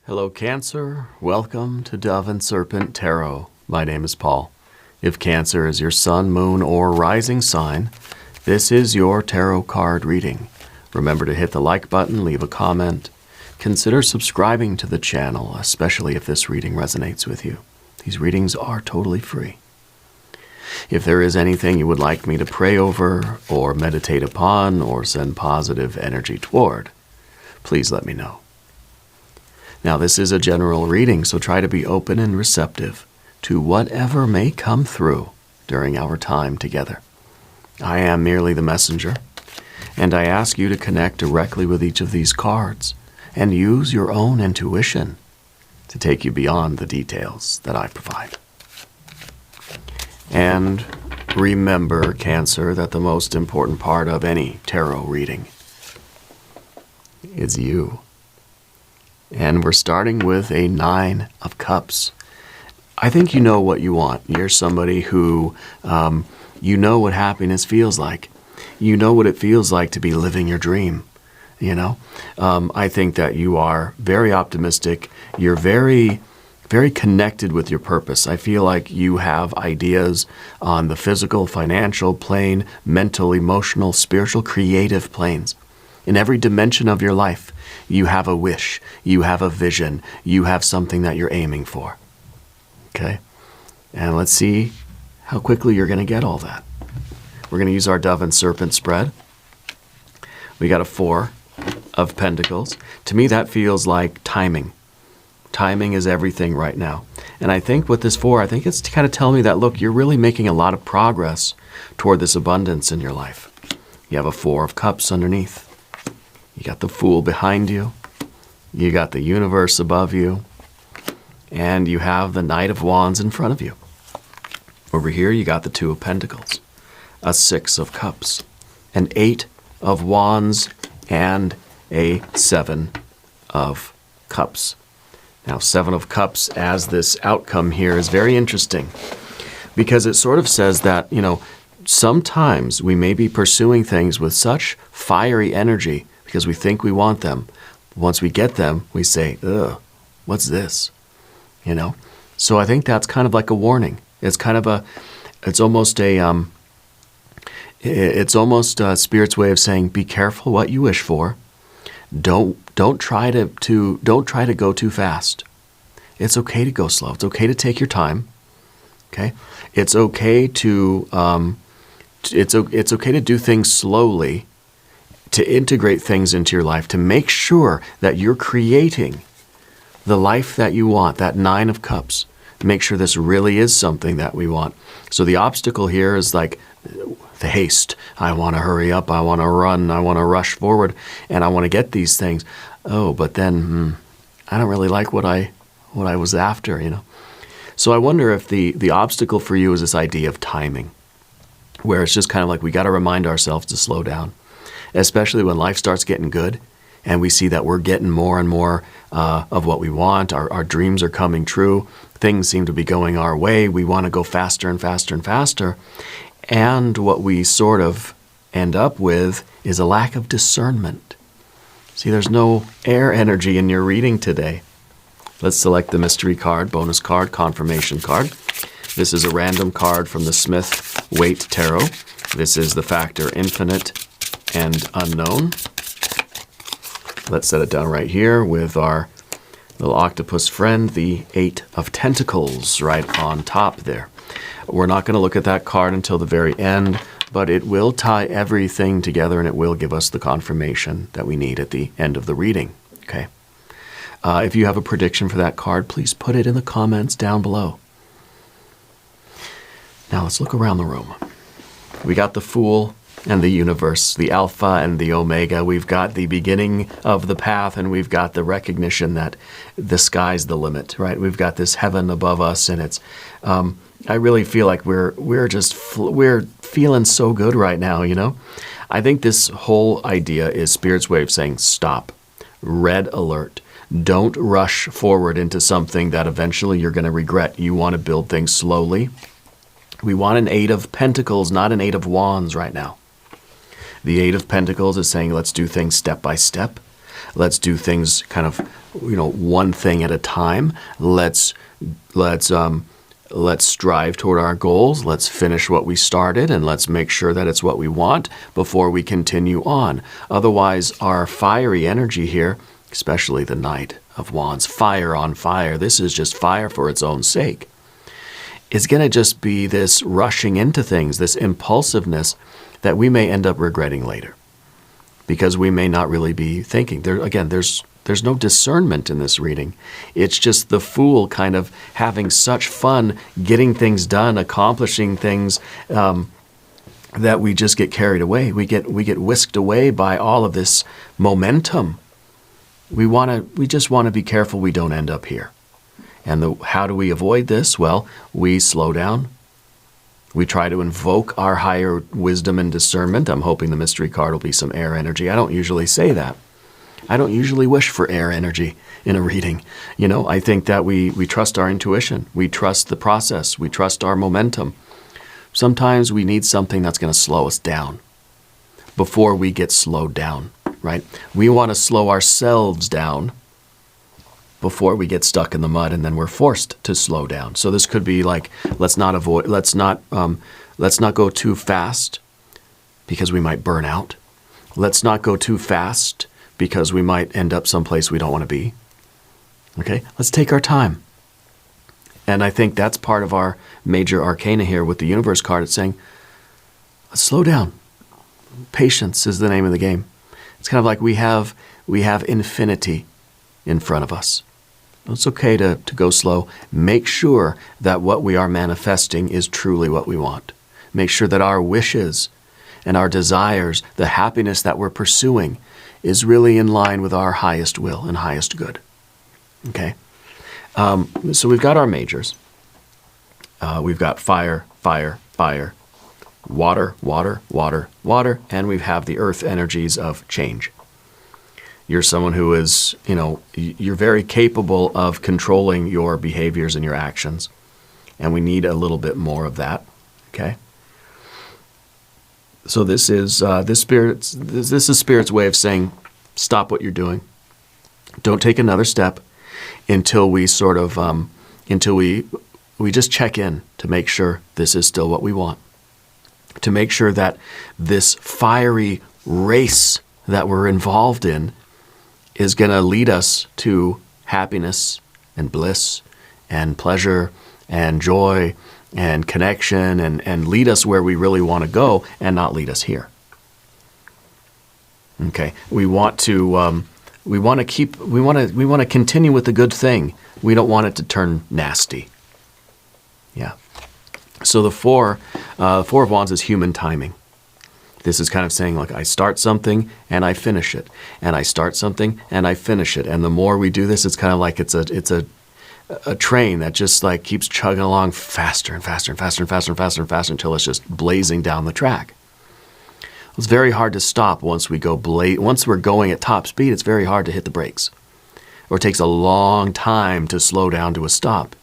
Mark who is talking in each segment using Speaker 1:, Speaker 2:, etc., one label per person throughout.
Speaker 1: Hello, Cancer. Welcome to Dove and Serpent Tarot. My name is Paul. If Cancer is your sun, moon, or rising sign, this is your tarot card reading. Remember to hit the like button, leave a comment. Consider subscribing to the channel, especially if this reading resonates with you. These readings are totally free. If there is anything you would like me to pray over, or meditate upon, or send positive energy toward, please let me know. Now, this is a general reading, so try to be open and receptive to whatever may come through during our time together. I am merely the messenger, and I ask you to connect directly with each of these cards and use your own intuition to take you beyond the details that I provide. And remember, Cancer, that the most important part of any tarot reading is you. And we're starting with a 9 of Cups. I think you know what you want. You're somebody who, you know what happiness feels like. You know what it feels like to be living your dream, you know? I think that you are very optimistic. You're very, very connected with your purpose. I feel like you have ideas on the physical, financial plane, mental, emotional, spiritual, creative planes. In every dimension of your life, you have a wish, you have a vision, you have something that you're aiming for. Okay? And let's see how quickly you're going to get all that. We're going to use our Dove and Serpent spread. We got a 4 of Pentacles. To me, that feels like timing. Timing is everything right now. And I think with this 4, I think it's to kind of tell me that, look, you're really making a lot of progress toward this abundance in your life. You have a 4 of Cups underneath. You got the Fool behind you. You got the Universe above you. And you have the Knight of Wands in front of you. Over here, you got the 2 of Pentacles, a 6 of Cups, an 8 of Wands, and a 7 of Cups. Now, 7 of Cups as this outcome here is very interesting because it sort of says that, you know, sometimes we may be pursuing things with such fiery energy because we think we want them. Once we get them, we say, ugh, what's this? You know? So I think that's kind of like a warning. It's kind of it's almost a Spirit's way of saying, be careful what you wish for. Don't try to go too fast. It's okay to go slow. It's okay to take your time. Okay? It's okay to it's okay to do things slowly, to integrate things into your life, to make sure that you're creating the life that you want, that 9 of Cups. Make sure this really is something that we want. So the obstacle here is like the haste. I want to hurry up. I want to run. I want to rush forward, and I want to get these things. Oh, but then I don't really like what I was after, you know. So I wonder if the obstacle for you is this idea of timing, where it's just kind of like we got to remind ourselves to slow down, especially when life starts getting good and we see that we're getting more and more of what we want. Our dreams are coming true. Things seem to be going our way. We want to go faster and faster and faster. And what we sort of end up with is a lack of discernment. See, there's no air energy in your reading today. Let's select the mystery card, bonus card, confirmation card. This is a random card from the Smith Waite Tarot. This is the factor infinite and unknown. Let's set it down right here with our little octopus friend, the 8 of Tentacles, right on top there. We're not going to look at that card until the very end, but it will tie everything together and it will give us the confirmation that we need at the end of the reading. Okay. If you have a prediction for that card, please put it in the comments down below. Now let's look around the room. We got the Fool and the Universe, the Alpha and the Omega. We've got the beginning of the path, and we've got the recognition that the sky's the limit, right? We've got this heaven above us, and it's. I really feel like we're feeling so good right now, you know. I think this whole idea is Spirit's way of saying stop, red alert. Don't rush forward into something that eventually you're going to regret. You want to build things slowly. We want an 8 of Pentacles, not an 8 of Wands right now. The 8 of Pentacles is saying let's do things step by step. Let's do things kind of, one thing at a time. Let's strive toward our goals. Let's finish what we started, and let's make sure that it's what we want before we continue on. Otherwise, our fiery energy here, especially the Knight of Wands, fire on fire, this is just fire for its own sake, is going to just be this rushing into things, this impulsiveness that we may end up regretting later because we may not really be thinking. There's no discernment in this reading. It's just the Fool kind of having such fun getting things done, accomplishing things, that we just get carried away. We get whisked away by all of this momentum. We just want to be careful we don't end up here. And how do we avoid this? Well, we slow down. We try to invoke our higher wisdom and discernment. I'm hoping the mystery card will be some air energy. I don't usually say that. I don't usually wish for air energy in a reading. I think that we trust our intuition. We trust the process. We trust our momentum. Sometimes we need something that's going to slow us down before we get slowed down, right? We want to slow ourselves down before we get stuck in the mud, and then we're forced to slow down. So this could be like, let's not go too fast because we might burn out. Let's not go too fast because we might end up someplace we don't want to be. Okay, let's take our time. And I think that's part of our major arcana here with the universe card. It's saying, let's slow down. Patience is the name of the game. It's kind of like we have infinity in front of us. It's okay to go slow. Make sure that what we are manifesting is truly what we want. Make sure that our wishes and our desires, the happiness that we're pursuing, is really in line with our highest will and highest good. Okay? So we've got our majors. We've got fire, fire, fire, water, water, water, water, and we have the earth energies of change. You're someone who is, you're very capable of controlling your behaviors and your actions. And we need a little bit more of that. Okay? So this is Spirit's way of saying, stop what you're doing. Don't take another step until we we just check in to make sure this is still what we want. To make sure that this fiery race that we're involved in is going to lead us to happiness and bliss and pleasure and joy and connection and lead us where we really want to go and not lead us here. Okay, we want to continue with the good thing. We don't want it to turn nasty. Yeah. So the Four of Wands is human timing. This is kind of saying, like, I start something and I finish it, and I start something and I finish it. And the more we do this, it's kind of like it's a train that just like keeps chugging along faster and faster and faster and faster and faster and faster until it's just blazing down the track. It's very hard to stop once we go once we're going at top speed. It's very hard to hit the brakes, or it takes a long time to slow down to a stop.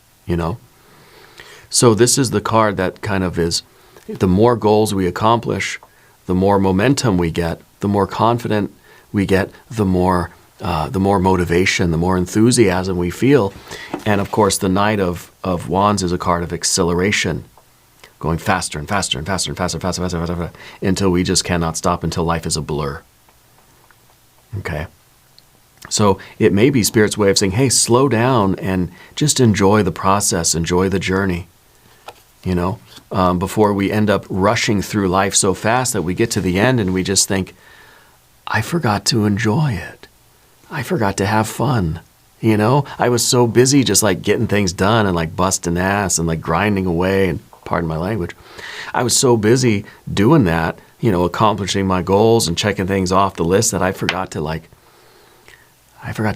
Speaker 1: So this is the card that kind of is, the more goals we accomplish, the more momentum we get, the more confident we get, the more motivation, the more enthusiasm we feel. And of course, the Knight of Wands is a card of acceleration, going faster and faster and faster and faster and faster and faster, faster, faster until we just cannot stop, until life is a blur. Okay? So it may be Spirit's way of saying, hey, slow down and just enjoy the process, enjoy the journey. Before we end up rushing through life so fast that we get to the end and we just think, I forgot to enjoy it. I forgot to have fun. I was so busy just like getting things done and like busting ass and like grinding away, and pardon my language. I was so busy doing that, accomplishing my goals and checking things off the list, that I forgot to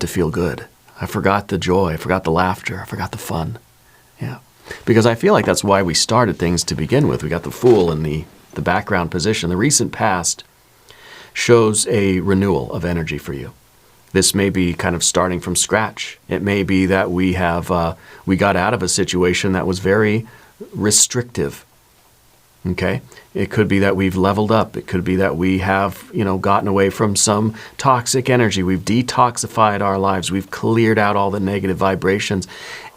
Speaker 1: feel good. I forgot the joy. I forgot the laughter. I forgot the fun. Yeah. Because I feel like that's why we started things to begin with. We got the Fool in the background position. The recent past shows a renewal of energy for you. This may be kind of starting from scratch. It may be that we got out of a situation that was very restrictive. Okay? It could be that we've leveled up. It could be that we have, gotten away from some toxic energy. We've detoxified our lives. We've cleared out all the negative vibrations.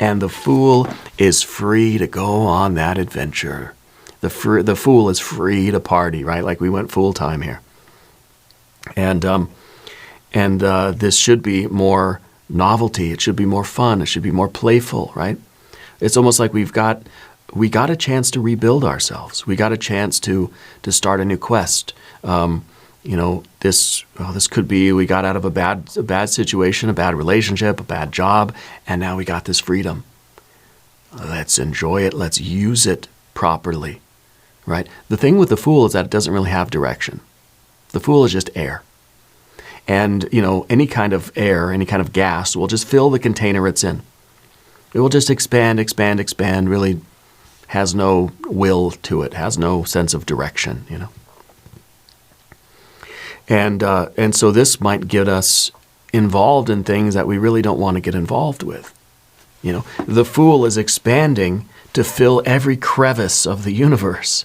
Speaker 1: And the Fool is free to go on that adventure. The Fool is free to party, right? Like we went full time here. And this should be more novelty. It should be more fun. It should be more playful, right? It's almost like we got a chance to rebuild ourselves. We got a chance to start a new quest. This could be we got out of a bad situation, a bad relationship, a bad job, and now we got this freedom. Let's enjoy it. Let's use it properly, right? The thing with the Fool is that it doesn't really have direction. The Fool is just air. And, any kind of air, any kind of gas will just fill the container it's in. It will just expand, really has no will to it, has no sense of direction, And so this might get us involved in things that we really don't want to get involved with. The Fool is expanding to fill every crevice of the universe.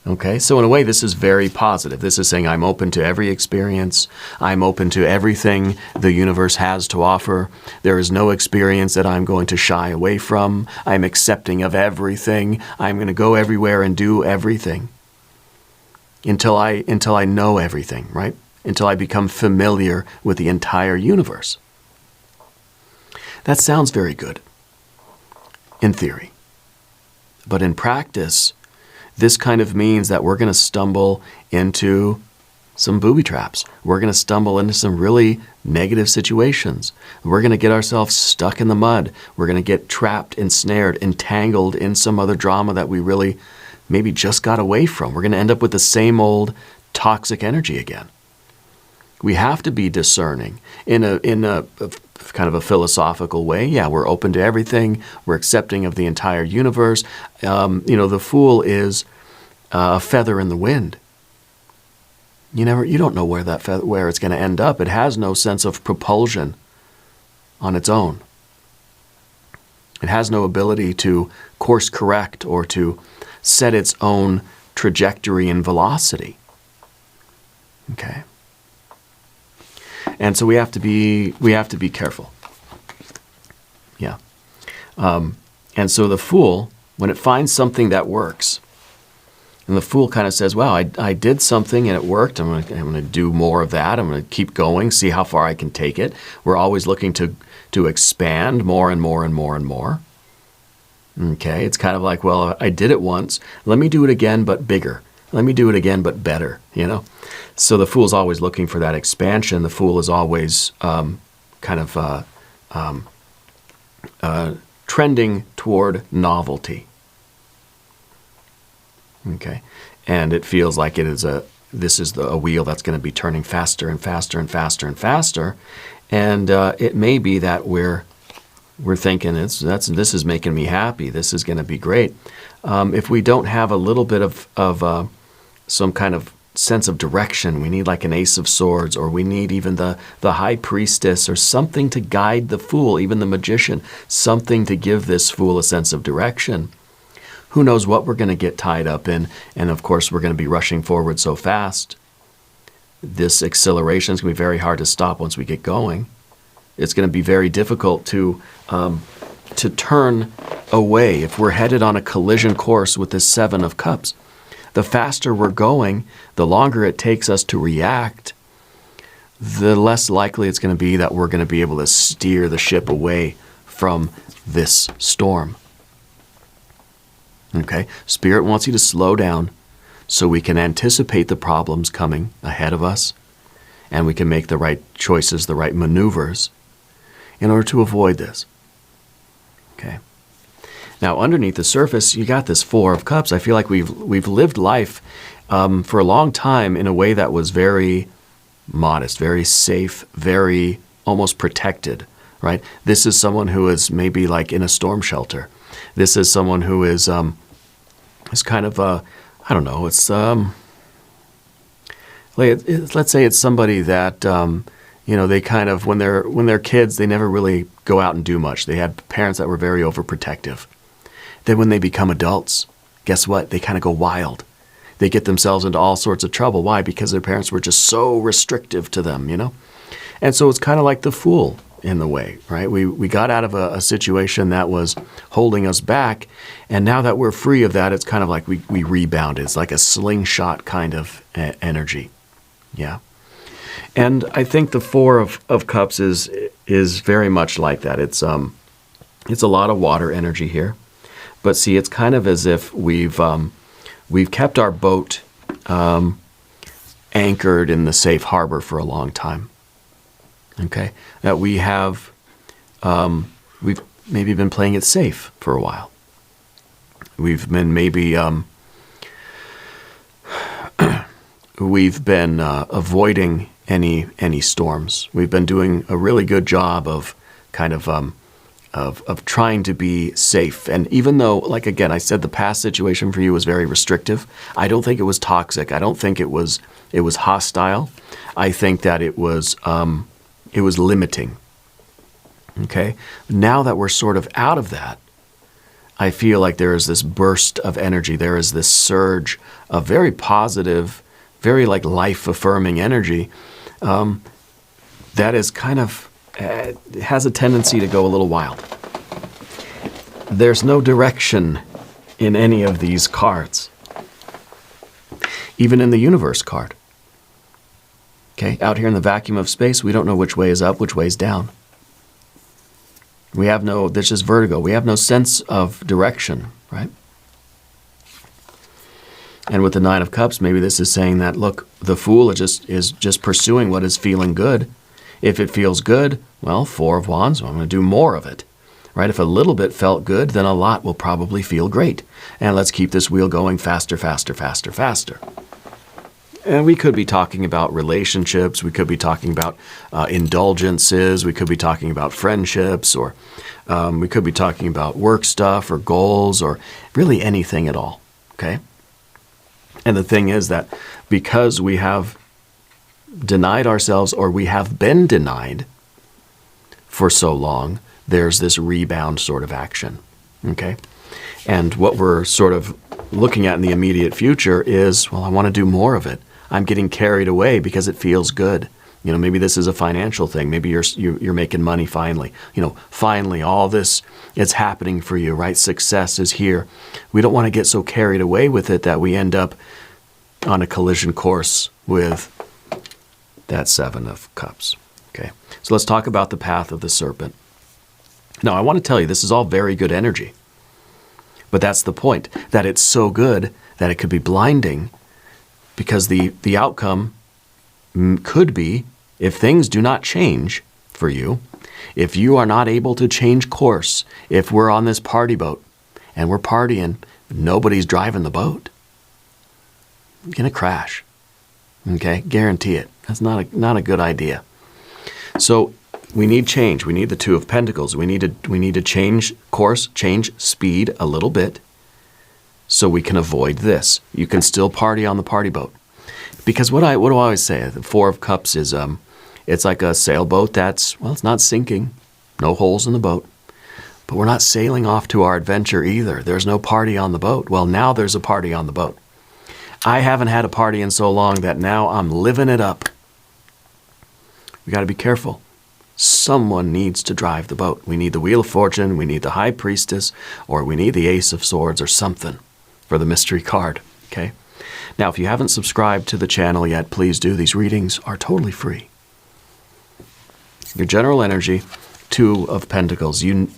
Speaker 1: Okay, so in a way, this is very positive. This is saying I'm open to every experience. I'm open to everything the universe has to offer. There is no experience that I'm going to shy away from. I'm accepting of everything. I'm going to go everywhere and do everything until I know everything, right? Until I become familiar with the entire universe. That sounds very good in theory. But in practice, this kind of means that we're going to stumble into some booby traps. We're going to stumble into some really negative situations. We're going to get ourselves stuck in the mud. We're going to get trapped, ensnared, entangled in some other drama that we really maybe just got away from. We're going to end up with the same old toxic energy again. We have to be discerning in a kind of a philosophical way. Yeah, we're open to everything. We're accepting of the entire universe. The Fool is a feather in the wind. You don't know where it's going to end up. It has no sense of propulsion on its own. It has no ability to course correct or to set its own trajectory and velocity. Okay. And so we have to be careful. Yeah. And so the Fool, when it finds something that works, and the Fool kind of says, wow, I did something and it worked. I'm going to do more of that. I'm going to keep going, see how far I can take it. We're always looking to expand more and more and more and more. Okay. It's kind of like, well, I did it once. Let me do it again, but bigger. Let me do it again, but better, So the Fool's always looking for that expansion. The Fool is always trending toward novelty. Okay, and it feels like this is a wheel that's going to be turning faster and faster and faster and faster, and it may be that we're thinking this is making me happy. This is going to be great. If we don't have a little bit of some kind of sense of direction, we need like an Ace of Swords, or we need even the High Priestess, or something to guide the Fool, even the Magician, something to give this Fool a sense of direction. Who knows what we're going to get tied up in, and of course we're going to be rushing forward so fast. This acceleration is going to be very hard to stop once we get going. It's going to be very difficult to turn away if we're headed on a collision course with this Seven of Cups. The faster we're going, the longer it takes us to react, the less likely it's going to be that we're going to be able to steer the ship away from this storm. Okay? Spirit wants you to slow down so we can anticipate the problems coming ahead of us, and we can make the right choices, the right maneuvers in order to avoid this. Okay? Now, underneath the surface, you got this Four of Cups. I feel like we've lived life for a long time in a way that was very modest, very safe, very almost protected, right? This is someone who is maybe like in a storm shelter. This is someone who is kind of I don't know. It's let's say it's somebody that they kind of when they're kids, they never really go out and do much. They had parents that were very overprotective. Then when they become adults, guess what? They kind of go wild. They get themselves into all sorts of trouble. Why? Because their parents were just so restrictive to them, you know? And so it's kind of like the fool in the way, right? We got out of a situation that was holding us back, and now that we're free of that, it's kind of like we rebounded. It's like a slingshot kind of energy, yeah. And I think the Four of Cups is very much like that. It's a lot of water energy here, but see, it's kind of as if we've kept our boat anchored in the safe harbor for a long time. Okay, that we have, we've maybe been playing it safe for a while. We've been maybe, we've been avoiding any storms. We've been doing a really good job of kind of trying to be safe. And even though, like again, I said the past situation for you was very restrictive, I don't think it was toxic. I don't think it was hostile. I think that it was limiting. Okay? Now that we're sort of out of that, I feel like there is this burst of energy. There is this surge of very positive, very like life-affirming energy that is kind of, has a tendency to go a little wild. There's no direction in any of these cards. Even in the universe card. Okay, out here in the vacuum of space, we don't know which way is up, which way is down. We have no, there's just vertigo. We have no sense of direction, right? And with the Nine of Cups, maybe this is saying that, look, the fool is just pursuing what is feeling good. If it feels good, well, Four of Wands, well, I'm going to do more of it, right? If a little bit felt good, then a lot will probably feel great. And let's keep this wheel going faster, faster, faster, faster. And we could be talking about relationships. We could be talking about indulgences. We could be talking about friendships, or we could be talking about work stuff or goals or really anything at all, okay? And the thing is that because we have denied ourselves, or we have been denied for so long, there's this rebound sort of action, okay? And what we're sort of looking at in the immediate future is, well, I want to do more of it. I'm getting carried away because it feels good. You know, maybe this is a financial thing. Maybe you're making money finally. You know, finally all this is happening for you, right? Success is here. We don't want to get so carried away with it that we end up on a collision course with that Seven of Cups. Okay, so let's talk about the path of the serpent. Now, I want to tell you, this is all very good energy. But that's the point, that it's so good that it could be blinding, because the outcome could be, if things do not change for you, if you are not able to change course, if we're on this party boat and we're partying, nobody's driving the boat, you're going to crash. Okay? Guarantee it. That's not a good idea. So we need change. We need the Two of Pentacles. We need to change course, change speed a little bit, so we can avoid this. You can still party on the party boat. Because what do I always say? The Four of Cups is it's like a sailboat that's, well, it's not sinking. No holes in the boat. But we're not sailing off to our adventure either. There's no party on the boat. Well, now there's a party on the boat. I haven't had a party in so long that now I'm living it up. We got to be careful. Someone needs to drive the boat. We need the Wheel of Fortune, we need the High Priestess, or we need the Ace of Swords or something for the mystery card, okay? Now, if you haven't subscribed to the channel yet, please do. These readings are totally free. Your general energy, Two of Pentacles, you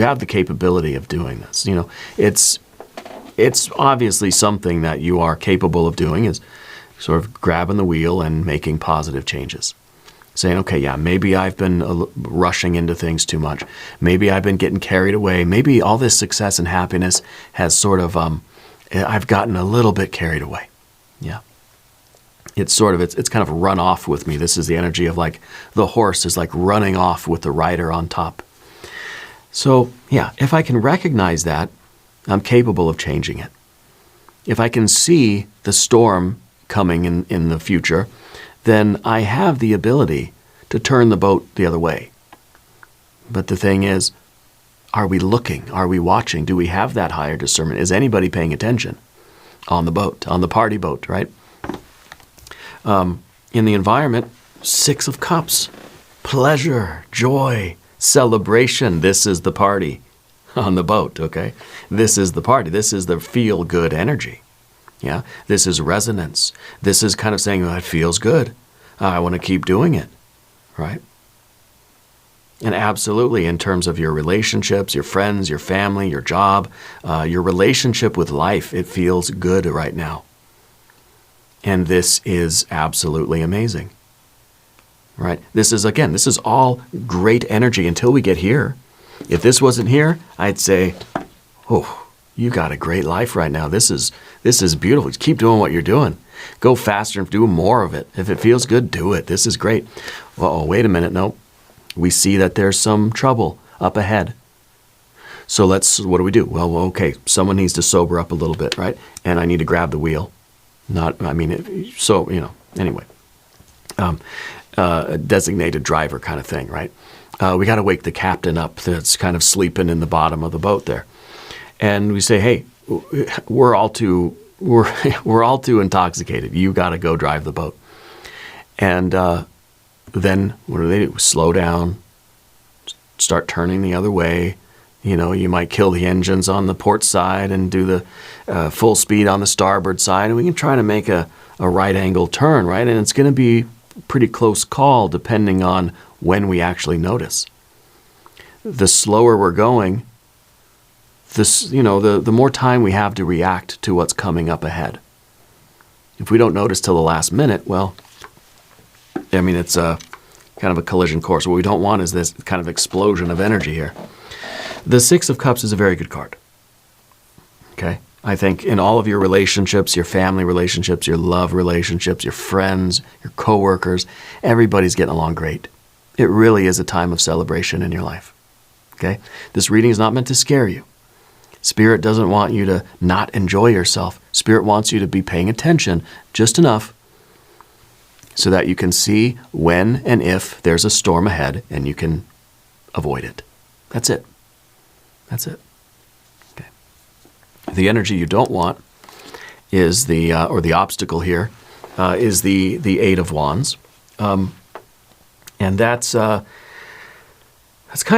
Speaker 1: have the capability of doing this. You know, it's obviously something that you are capable of doing, is sort of grabbing the wheel and making positive changes. Saying, okay, yeah, maybe I've been rushing into things too much. Maybe I've been getting carried away. Maybe all this success and happiness has sort of, I've gotten a little bit carried away. Yeah. It's sort of, it's kind of run off with me. This is the energy of like the horse is like running off with the rider on top. So yeah, if I can recognize that, I'm capable of changing it. If I can see the storm coming in the future, then I have the ability to turn the boat the other way. But the thing is, Are we looking? Are we watching? Do we have that higher discernment? Is anybody paying attention on the boat, on the party boat, right? In the environment, 6 of Cups. Pleasure, joy, celebration. This is the party on the boat, okay? This is the party. This is the feel-good energy. Yeah, this is resonance. This is kind of saying, oh, it feels good. I want to keep doing it, right? And absolutely, in terms of your relationships, your friends, your family, your job, your relationship with life, it feels good right now. And this is absolutely amazing, right? This is all great energy until we get here. If this wasn't here, I'd say, oh, you got a great life right now. This is beautiful. Just keep doing what you're doing. Go faster and do more of it. If it feels good, do it. This is great. Uh-oh, wait a minute. No. We see that there's some trouble up ahead. So what do we do? Well, okay, someone needs to sober up a little bit, right? And I need to grab the wheel. Anyway. A designated driver kind of thing, right? We got to wake the captain up that's kind of sleeping in the bottom of the boat there. And we say, hey, we're all too intoxicated. You got to go drive the boat. And then what do? Slow down, start turning the other way. You might kill the engines on the port side and do the full speed on the starboard side. And we can try to make a right angle turn, right? And it's going to be a pretty close call depending on when we actually notice. The slower we're going, the more time we have to react to what's coming up ahead. If we don't notice till the last minute, well, it's a kind of a collision course. What we don't want is this kind of explosion of energy here. The 6 of Cups is a very good card. Okay? I think in all of your relationships, your family relationships, your love relationships, your friends, your coworkers, everybody's getting along great. It really is a time of celebration in your life. Okay? This reading is not meant to scare you. Spirit doesn't want you to not enjoy yourself. Spirit wants you to be paying attention just enough so that you can see when and if there's a storm ahead and you can avoid it. That's it. That's it. Okay. The energy you don't want is the obstacle here is the 8 of Wands. And that's kind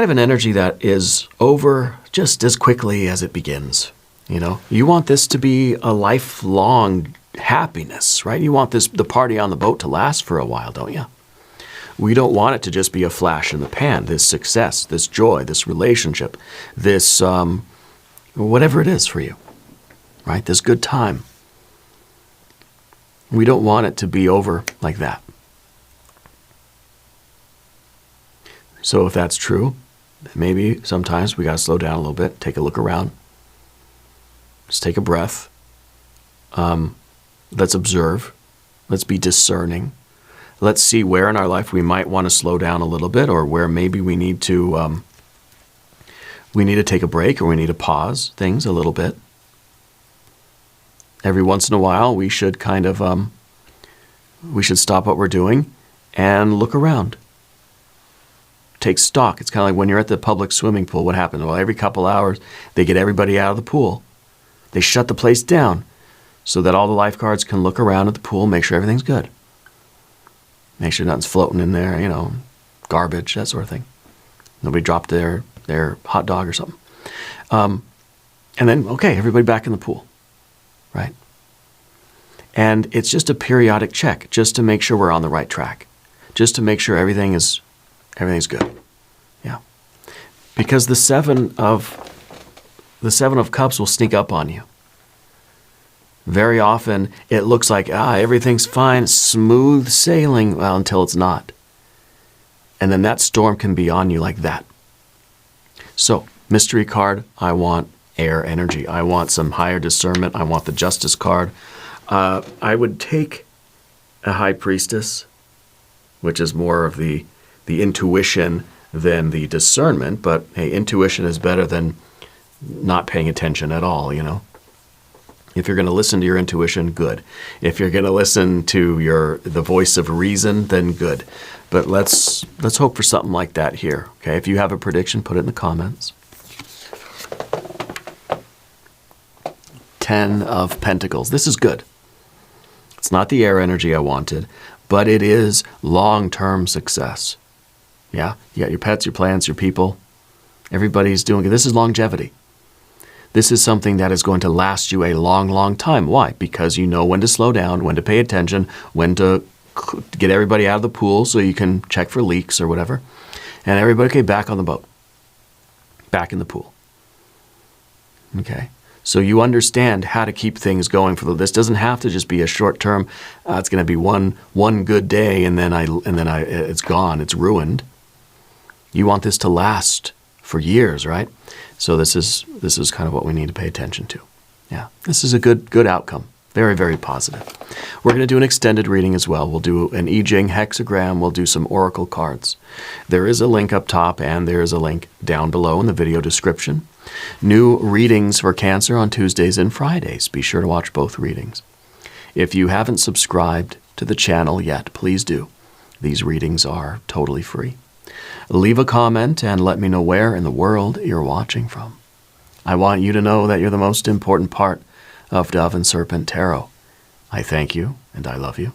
Speaker 1: of an energy that is over just as quickly as it begins. You want this to be a lifelong happiness, right? You want the party on the boat to last for a while, don't you? We don't want it to just be a flash in the pan, this success, this joy, this relationship, this whatever it is for you, right? This good time. We don't want it to be over like that. So if that's true, maybe sometimes we got to slow down a little bit, take a look around, just take a breath. Let's observe. Let's be discerning. Let's see where in our life we might want to slow down a little bit, or where maybe we need to take a break, or we need to pause things a little bit. Every once in a while, we should kind of we should stop what we're doing and look around. Take stock. It's kind of like when you're at the public swimming pool. What happens? Well, every couple hours, they get everybody out of the pool. They shut the place down so that all the lifeguards can look around at the pool, make sure everything's good. Make sure nothing's floating in there, garbage, that sort of thing. Nobody dropped their hot dog or something. And then, okay, everybody back in the pool, right? And it's just a periodic check, just to make sure we're on the right track, just to make sure everything's good. Yeah. Because the 7 of Cups will sneak up on you. Very often, it looks like, everything's fine, smooth sailing, well, until it's not. And then that storm can be on you like that. So, mystery card, I want air energy. I want some higher discernment. I want the Justice card. I would take a High Priestess, which is more of the intuition than the discernment. But, hey, intuition is better than not paying attention at all, If you're going to listen to your intuition, good. If you're going to listen to the voice of reason, then good. But let's hope for something like that here. Okay, if you have a prediction, put it in the comments. Ten of Pentacles. This is good. It's not the air energy I wanted, but it is long-term success. Yeah, you got your pets, your plants, your people. Everybody's doing it. This is longevity. This is something that is going to last you a long, long time. Why? Because you know when to slow down, when to pay attention, when to get everybody out of the pool so you can check for leaks or whatever. And everybody, okay, back on the boat. Back in the pool. Okay? So you understand how to keep things going for this doesn't have to just be a short term. It's going to be one good day and then it's gone. It's ruined. You want this to last for years, right? So this is kind of what we need to pay attention to. Yeah, this is a good outcome. Very, very positive. We're going to do an extended reading as well. We'll do an I Ching hexagram. We'll do some oracle cards. There is a link up top and there is a link down below in the video description. New readings for Cancer on Tuesdays and Fridays. Be sure to watch both readings. If you haven't subscribed to the channel yet, please do. These readings are totally free. Leave a comment and let me know where in the world you're watching from. I want you to know that you're the most important part of Dove and Serpent Tarot. I thank you and I love you.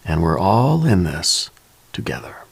Speaker 1: And we're all in this together.